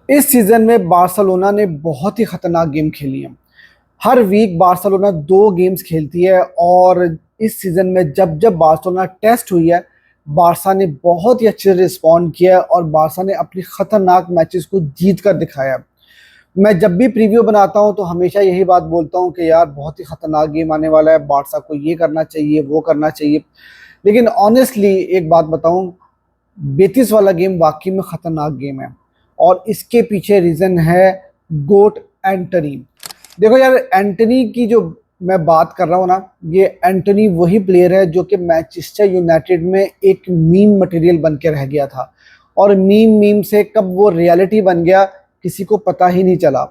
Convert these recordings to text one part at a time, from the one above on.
इस सीजन में बार्सिलोना ने बहुत ही खतरनाक गेम खेली है। हर वीक बार्सिलोना 2 गेम्स खेलती है और इस सीजन में जब जब बार्सिलोना टेस्ट हुई है, बारसा ने बहुत ही अच्छे से रिस्पॉन्ड किया है और बारसा ने अपनी खतरनाक मैचेस को जीत कर दिखाया। मैं जब भी प्रीव्यू बनाता हूं तो हमेशा यही बात बोलता हूं कि यार बहुत ही खतरनाक गेम आने वाला है, बारसा को ये करना चाहिए वो करना चाहिए। लेकिन ऑनेस्टली एक बात बताऊं, बेतिस वाला गेम वाकई में खतरनाक गेम है और इसके पीछे रीजन है गोट एंटनी। देखो यार, एंटनी की जो मैं बात कर रहा हूँ ना, ये एंटनी वही प्लेयर है जो कि मैनचेस्टर यूनाइटेड में एक मीम मटेरियल बन के रह गया था और मीम मीम से कब वो रियलिटी बन गया किसी को पता ही नहीं चला।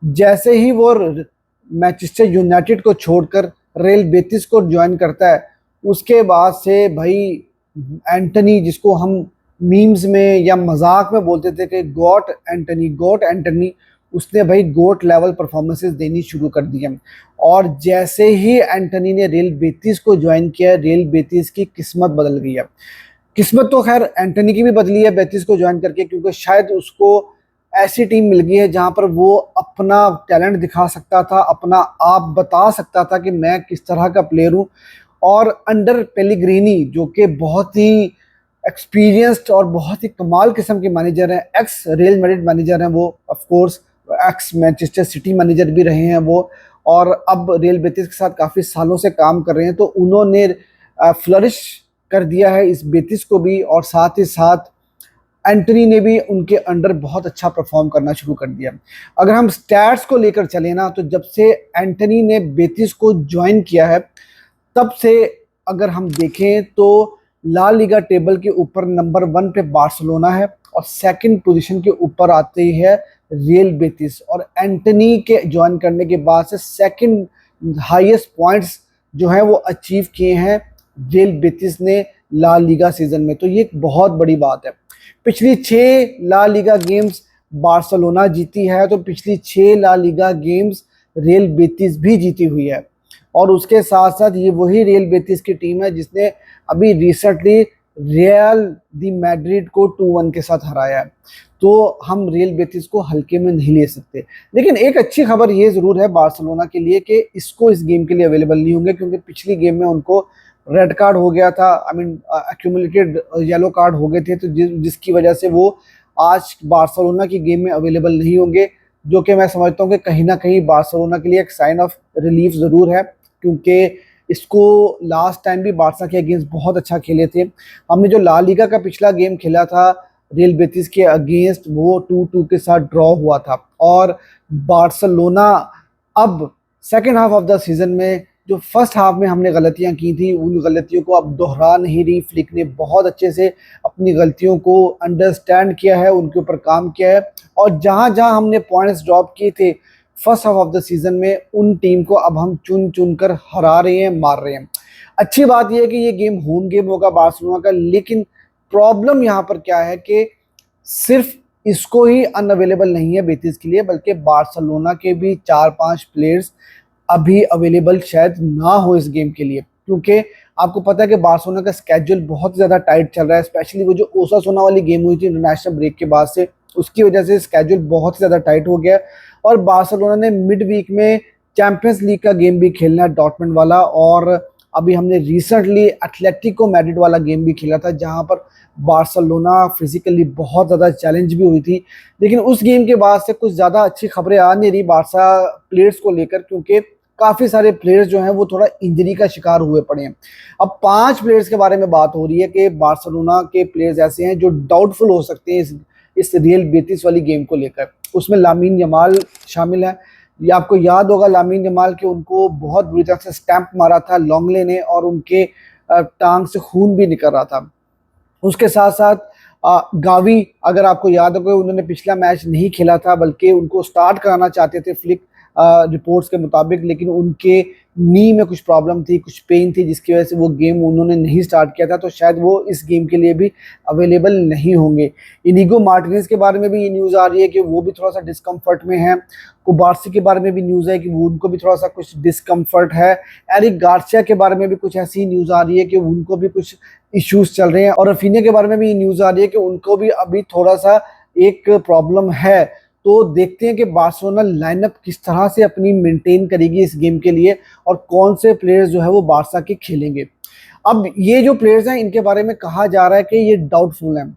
जैसे ही वो मैनचेस्टर यूनाइटेड को छोड़कर रियल बेतिस को ज्वाइन करता है, उसके बाद से भाई एंटनी, जिसको हम मीम्स में या मजाक में बोलते थे कि गॉट एंटनी, उसने भाई गोट लेवल परफॉर्मेंसेस देनी शुरू कर दी हैं। और जैसे ही एंटनी ने रियल बेतिस को ज्वाइन किया, रियल बेतिस की किस्मत बदल गई है। किस्मत तो खैर एंटनी की भी बदली है बेतिस को ज्वाइन करके, क्योंकि शायद उसको ऐसी टीम मिल गई है जहां पर वो अपना टैलेंट दिखा सकता था, अपना आप बता सकता था कि मैं किस तरह का प्लेयर हूं। और अंडर पेलिग्रीनी, जो कि बहुत ही एक्सपीरियंस्ड और बहुत ही कमाल किस्म के मैनेजर हैं, एक्स रियल मैड्रिड मैनेजर हैं वो, of course x Manchester city manager भी रहे हैं वो, और अब रियल बेतिस के साथ काफ़ी सालों से काम कर रहे हैं। तो उन्होंने फ्लरिश कर दिया है इस बेतिस को भी, और साथ ही साथ एंटनी ने भी उनके अंडर बहुत अच्छा परफॉर्म करना शुरू कर दिया। अगर हम स्टैट्स को लेकर चले ना, तो जब से एंटनी ने बेतिस को ज्वाइन किया है तब से अगर हम देखें तो ला लीगा टेबल के ऊपर नंबर 1 पे बार्सिलोना है और सेकंड पोजीशन के ऊपर आते ही है रियल बेतिस। और एंटनी के ज्वाइन करने के बाद से सेकंड हाईएस्ट पॉइंट्स जो है वो अचीव किए हैं रियल बेतिस ने ला लीगा सीजन में। तो ये एक बहुत बड़ी बात है। पिछली 6 ला लीगा गेम्स बार्सिलोना जीती है, तो पिछली 6 ला लीगा गेम्स रियल बेतिस भी जीती हुई है। और उसके साथ साथ ये वही रियल बेतिस की टीम है जिसने अभी रिसेंटली रियल दी मैड्रिड को 2-1 के साथ हराया है। तो हम रियल बेतिस को हल्के में नहीं ले सकते। लेकिन एक अच्छी खबर ये ज़रूर है बार्सिलोना के लिए कि इसको इस गेम के लिए अवेलेबल नहीं होंगे, क्योंकि पिछली गेम में उनको रेड कार्ड हो गया था, I mean accumulated yellow card हो गए थे, तो जिसकी वजह से वो आज बार्सिलोना की गेम में अवेलेबल नहीं होंगे, जो कि मैं समझता हूँ कि कहीं ना कहीं बार्सिलोना के लिए एक साइन ऑफ रिलीफ ज़रूर है, क्योंकि इसको लास्ट टाइम भी बारसा के अगेंस्ट बहुत अच्छा खेले थे। हमने जो ला लीगा का पिछला गेम खेला था रियल बेतिस के अगेंस्ट, वो 2-2 के साथ ड्रॉ हुआ था। और बार्सिलोना अब second half of the season में जो फर्स्ट हाफ में हमने गलतियां की थी, उन गलतियों को अब दोहरा नहीं रही। फ्लिक ने बहुत अच्छे से अपनी गलतियों को अंडरस्टैंड किया है, उनके ऊपर काम किया है, और जहां जहां हमने पॉइंट्स ड्रॉप किए थे first half of the season में, उन टीम को अब हम चुन चुन कर हरा रहे हैं, मार रहे हैं। अच्छी बात यह है कि ये गेम होम गेम होगा बार्सिलोना का, लेकिन प्रॉब्लम यहाँ पर क्या है कि सिर्फ इसको ही अनअवेलेबल नहीं है बेतिस के लिए, बल्कि बार्सिलोना के भी 4-5 प्लेयर्स अभी अवेलेबल शायद ना हो इस गेम के लिए, क्योंकि आपको पता है कि बार्सिलोना का स्केड्यूल बहुत ज़्यादा टाइट चल रहा है। स्पेशली वो जो ओसासुना वाली गेम हुई थी इंटरनेशनल ब्रेक के बाद से, उसकी वजह से स्केड्यूल बहुत ज़्यादा टाइट हो गया। और बार्सिलोना ने मिड वीक में चैंपियंस लीग का गेम भी खेलना है, डॉर्टमंड वाला, और अभी हमने रिसेंटली एटलेटिको मैड्रिड वाला गेम भी खेला था, जहां पर बार्सिलोना फिजिकली बहुत ज़्यादा चैलेंज भी हुई थी। लेकिन उस गेम के बाद से कुछ ज़्यादा अच्छी खबरें आ नहीं रही बारसा प्लेयर्स को लेकर, क्योंकि काफ़ी सारे प्लेयर्स जो हैं वो थोड़ा इंजरी का शिकार हुए पड़े हैं। अब 5 प्लेयर्स के बारे में बात हो रही है कि बार्सिलोना के प्लेयर्स ऐसे हैं जो डाउटफुल हो सकते हैं इस रियल बेतिस वाली गेम को लेकर। उसमें लामीन यमाल शामिल है। ये आपको याद होगा लामीन यमाल के उनको बहुत बुरी तरह से स्टैंप मारा था लॉन्गले ने, और उनके टांग से खून भी निकल रहा था। उसके साथ साथ गावी, अगर आपको याद होगा, उन्होंने पिछला मैच नहीं खेला था, बल्कि उनको स्टार्ट कराना चाहते थे फ्लिक रिपोर्ट्स के मुताबिक, लेकिन उनके नी में कुछ प्रॉब्लम थी, कुछ पेन थी, जिसकी वजह से वो गेम उन्होंने नहीं स्टार्ट किया था, तो शायद वो इस गेम के लिए भी अवेलेबल नहीं होंगे। इनिगो मार्टिनेज के बारे में भी ये न्यूज़ आ रही है कि वो भी थोड़ा सा डिस्कम्फर्ट में है। कुबार्सी के बारे में भी न्यूज़ है कि वो उनको भी थोड़ा सा कुछ डिस्कम्फर्ट है। एरिक गार्सिया के बारे में भी कुछ ऐसी न्यूज़ आ रही है कि उनको भी कुछ इश्यूज चल रहे हैं। और रफीनिया के बारे में भी न्यूज़ आ रही है कि उनको भी अभी थोड़ा सा एक प्रॉब्लम है। तो देखते हैं कि बार्सिलोना लाइनअप किस तरह से अपनी मेंटेन करेगी इस गेम के लिए और कौन से प्लेयर्स जो है वो बारसा के खेलेंगे। अब ये जो प्लेयर्स हैं इनके बारे में कहा जा रहा है कि ये डाउटफुल हैं,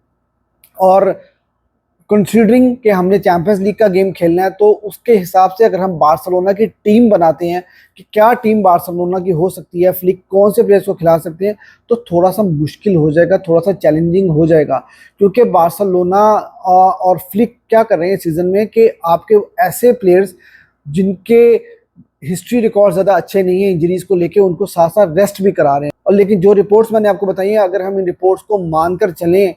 और कंसीडरिंग कि हमने चैंपियंस लीग का गेम खेलना है तो उसके हिसाब से अगर हम बार्सिलोना की टीम बनाते हैं कि क्या टीम बार्सिलोना की हो सकती है, फ्लिक कौन से प्लेयर्स को खिला सकते हैं, तो थोड़ा सा मुश्किल हो जाएगा, थोड़ा सा चैलेंजिंग हो जाएगा। क्योंकि बार्सिलोना और फ्लिक क्या कर रहे हैं सीजन में कि आपके ऐसे प्लेयर्स जिनके हिस्ट्री रिकॉर्ड ज़्यादा अच्छे नहीं है इंजरीज को लेके, उनको साथ साथ रेस्ट भी करा रहे हैं। और लेकिन जो रिपोर्ट्स मैंने आपको बताई है, अगर हम इन रिपोर्ट्स को मानकर चलें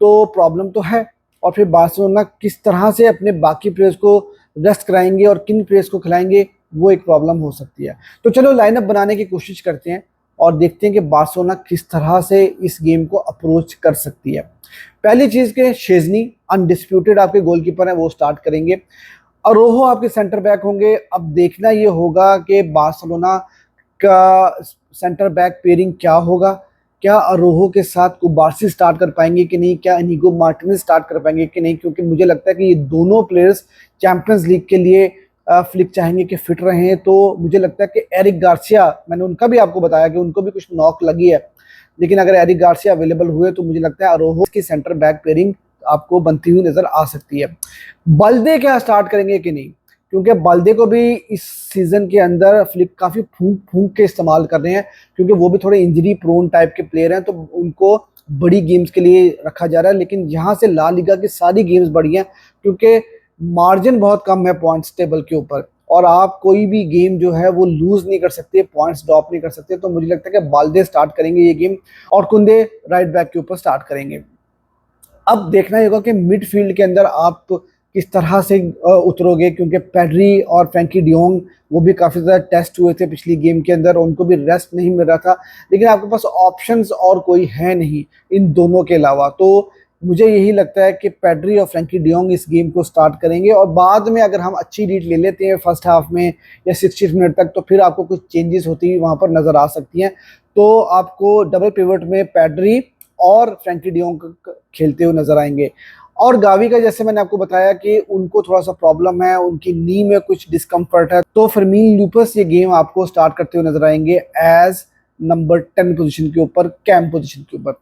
तो प्रॉब्लम तो है। और फिर बार्सिलोना किस तरह से अपने बाकी प्लेयर्स को रेस्ट कराएंगे और किन प्लेयर्स को खिलाएंगे, वो एक प्रॉब्लम हो सकती है। तो चलो लाइनअप बनाने की कोशिश करते हैं और देखते हैं कि बार्सिलोना किस तरह से इस गेम को अप्रोच कर सकती है। पहली चीज़ के शेजनी अनडिस्प्यूटेड आपके गोलकीपर हैं, वो स्टार्ट करेंगे। अरोहो आपके सेंटर बैक होंगे। अब देखना ये होगा कि बार्सिलोना का सेंटर बैक पेयरिंग क्या होगा, क्या अरोहो के साथ कुबार्सी स्टार्ट कर पाएंगे कि नहीं, क्या इनिगो मार्टिनेज स्टार्ट कर पाएंगे कि नहीं, क्योंकि मुझे लगता है कि ये दोनों प्लेयर्स चैंपियंस लीग के लिए फ्लिक चाहेंगे कि फिट रहें। तो मुझे लगता है कि एरिक गार्सिया, मैंने उनका भी आपको बताया कि उनको भी कुछ नॉक लगी है, लेकिन अगर एरिक गार्सिया अवेलेबल हुए तो मुझे लगता है अरोहो की सेंटर बैक पेयरिंग आपको बनती हुई नजर आ सकती है। बल्दे क्या स्टार्ट करेंगे कि नहीं, क्योंकि बल्दे को भी इस सीजन के अंदर फ्लिक काफ़ी फूंक फूंक के इस्तेमाल कर रहे हैं, क्योंकि वो भी थोड़े इंजरी प्रोन टाइप के प्लेयर हैं, तो उनको बड़ी गेम्स के लिए रखा जा रहा है। लेकिन यहाँ से ला लीगा की सारी गेम्स बड़ी हैं, क्योंकि मार्जिन बहुत कम है पॉइंट्स टेबल के ऊपर, और आप कोई भी गेम जो है वो लूज नहीं कर सकते, पॉइंट्स ड्रॉप नहीं कर सकते। तो मुझे लगता है कि बाल्दे स्टार्ट करेंगे ये गेम और कुंदे राइट बैक के ऊपर स्टार्ट करेंगे। अब देखना ही होगा कि मिडफील्ड के अंदर आप किस तरह से उतरोगे, क्योंकि पेड्री और फ्रैंकी डियोंग वो भी काफ़ी ज़्यादा टेस्ट हुए थे पिछली गेम के अंदर, उनको भी रेस्ट नहीं मिल रहा था। लेकिन आपके पास ऑप्शंस और कोई है नहीं इन दोनों के अलावा। तो मुझे यही लगता है कि पेड्री और फ्रैंकी डियोंग इस गेम को स्टार्ट करेंगे, और बाद में अगर हम अच्छी लीड ले लेते हैं फर्स्ट हाफ में या 60 मिनट तक, तो फिर आपको कुछ चेंजेस होती हुई वहाँ पर नज़र आ सकती हैं। तो आपको डबल पिवट में पेड्री और फ्रैंकी डियोंग खेलते हुए नजर आएंगे। और गावी का जैसे मैंने आपको बताया कि उनको थोड़ा सा प्रॉब्लम है, उनकी नी में कुछ डिस्कम्फर्ट है, तो फर्मीन लूपस ये गेम आपको स्टार्ट करते हुए नजर आएंगे एज नंबर 10 पोजीशन के ऊपर, कैम पोजीशन के ऊपर।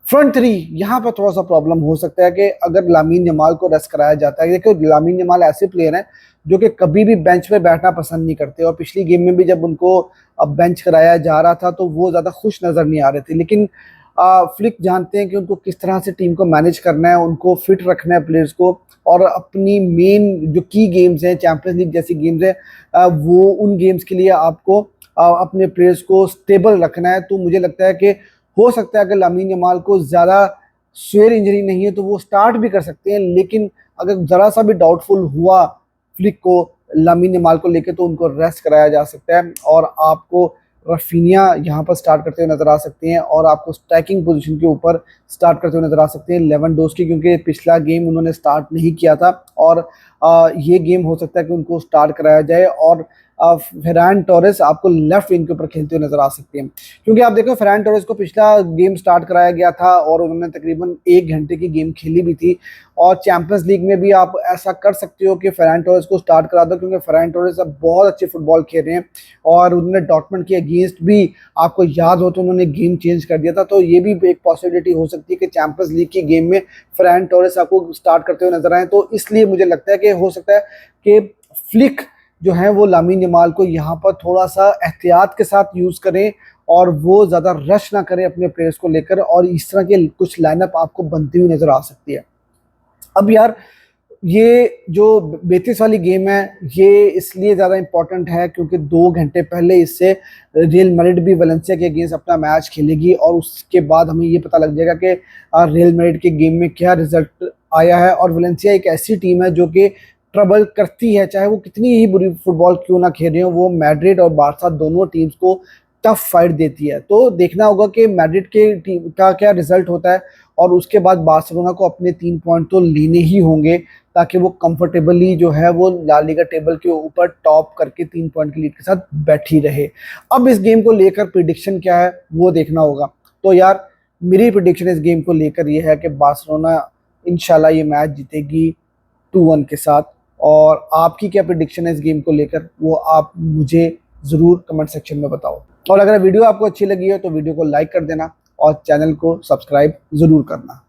फ्रंट थ्री यहाँ पर थोड़ा सा प्रॉब्लम हो सकता है कि अगर लामीन यमाल को रेस्ट कराया जाता है। देखो लामीन यमाल ऐसे प्लेयर हैं जो कि कभी भी बेंच पे बैठना पसंद नहीं करते, और पिछली गेम में भी जब उनको अब बेंच कराया जा रहा था तो वो ज़्यादा खुश नज़र नहीं आ रहे थे। लेकिन फ्लिक जानते हैं कि उनको किस तरह से टीम को मैनेज करना है, उनको फिट रखना है प्लेयर्स को, और अपनी मेन जो की गेम्स हैं, चैंपियंस लीग जैसी गेम्स हैं, वो उन गेम्स के लिए आपको अपने प्लेयर्स को स्टेबल रखना है। तो मुझे लगता है कि हो सकता है अगर लामीन यमाल को ज़्यादा स्वेयर इंजरी नहीं है तो वो स्टार्ट भी कर सकते हैं, लेकिन अगर ज़रा सा भी डाउटफुल हुआ फ्लिक को लामीन यमाल को लेकर तो उनको रेस्ट कराया जा सकता है, और आपको रफीनिया यहाँ पर स्टार्ट करते हुए नजर आ सकते हैं, और आपको स्ट्राइकिंग पोजीशन के ऊपर स्टार्ट करते हुए नजर आ सकते हैं लेवेंडोस्की, क्योंकि पिछला गेम उन्होंने स्टार्ट नहीं किया था, और ये गेम हो सकता है कि उनको स्टार्ट कराया जाए। और फेरान टोरेस आपको लेफ्ट विंग के ऊपर खेलते हुए नजर आ सकते हैं, क्योंकि आप देखो फेरान टोरेस को पिछला गेम स्टार्ट कराया गया था और उन्होंने तकरीबन 1 घंटे की गेम खेली भी थी। और चैंपियंस लीग में भी आप ऐसा कर सकते हो कि फेरान टोरेस को स्टार्ट करा दो, क्योंकि फेरान टोरेस अब बहुत अच्छे फुटबॉल खेल रहे हैं, और उन्होंने डॉर्टमुंड के अगेंस्ट भी आपको याद हो तो उन्होंने गेम चेंज कर दिया था। तो ये भी एक पॉसिबिलिटी हो सकती है कि चैंपियंस लीग की गेम में फेरान टोरेस आपको स्टार्ट करते हुए नजर आए। तो इसलिए मुझे लगता है कि हो सकता है कि फ्लिक जो है वो लामीन यमाल को यहाँ पर थोड़ा सा एहतियात के साथ यूज़ करें, और वो ज़्यादा रश ना करें अपने प्लेयर्स को लेकर, और इस तरह के कुछ लाइनअप आपको बनती हुई नज़र आ सकती है। अब यार ये जो बेतिस वाली गेम है ये इसलिए ज़्यादा इम्पॉर्टेंट है क्योंकि 2 घंटे पहले इससे रियल मैड्रिड भी वलेंसिया के अगेंस्ट अपना मैच खेलेगी, और उसके बाद हमें ये पता लग जाएगा कि रियल मैड्रिड के गेम में क्या रिजल्ट आया है। और वलेंसिया एक ऐसी टीम है जो कि ट्रबल करती है, चाहे वो कितनी ही बुरी फुटबॉल क्यों ना खेल रहे हो, वो मैड्रिड और बार्सा दोनों टीम्स को टफ फाइट देती है। तो देखना होगा कि मैड्रिड के टीम का क्या रिजल्ट होता है, और उसके बाद बार्सिलोना को अपने 3 पॉइंट तो लेने ही होंगे, ताकि वो कंफर्टेबली जो है वो ला लीगा टेबल के ऊपर टॉप करके 3 पॉइंट की लीड के साथ बैठी रहे। अब इस गेम को लेकर प्रिडिक्शन क्या है वो देखना होगा। तो यार मेरी प्रिडिक्शन इस गेम को लेकर ये है कि बार्सिलोना इंशाल्लाह ये मैच जीतेगी 2-1 के साथ। और आपकी क्या प्रिडिक्शन है इस गेम को लेकर, वो आप मुझे ज़रूर कमेंट सेक्शन में बताओ। और अगर वीडियो आपको अच्छी लगी हो तो वीडियो को लाइक कर देना और चैनल को सब्सक्राइब ज़रूर करना।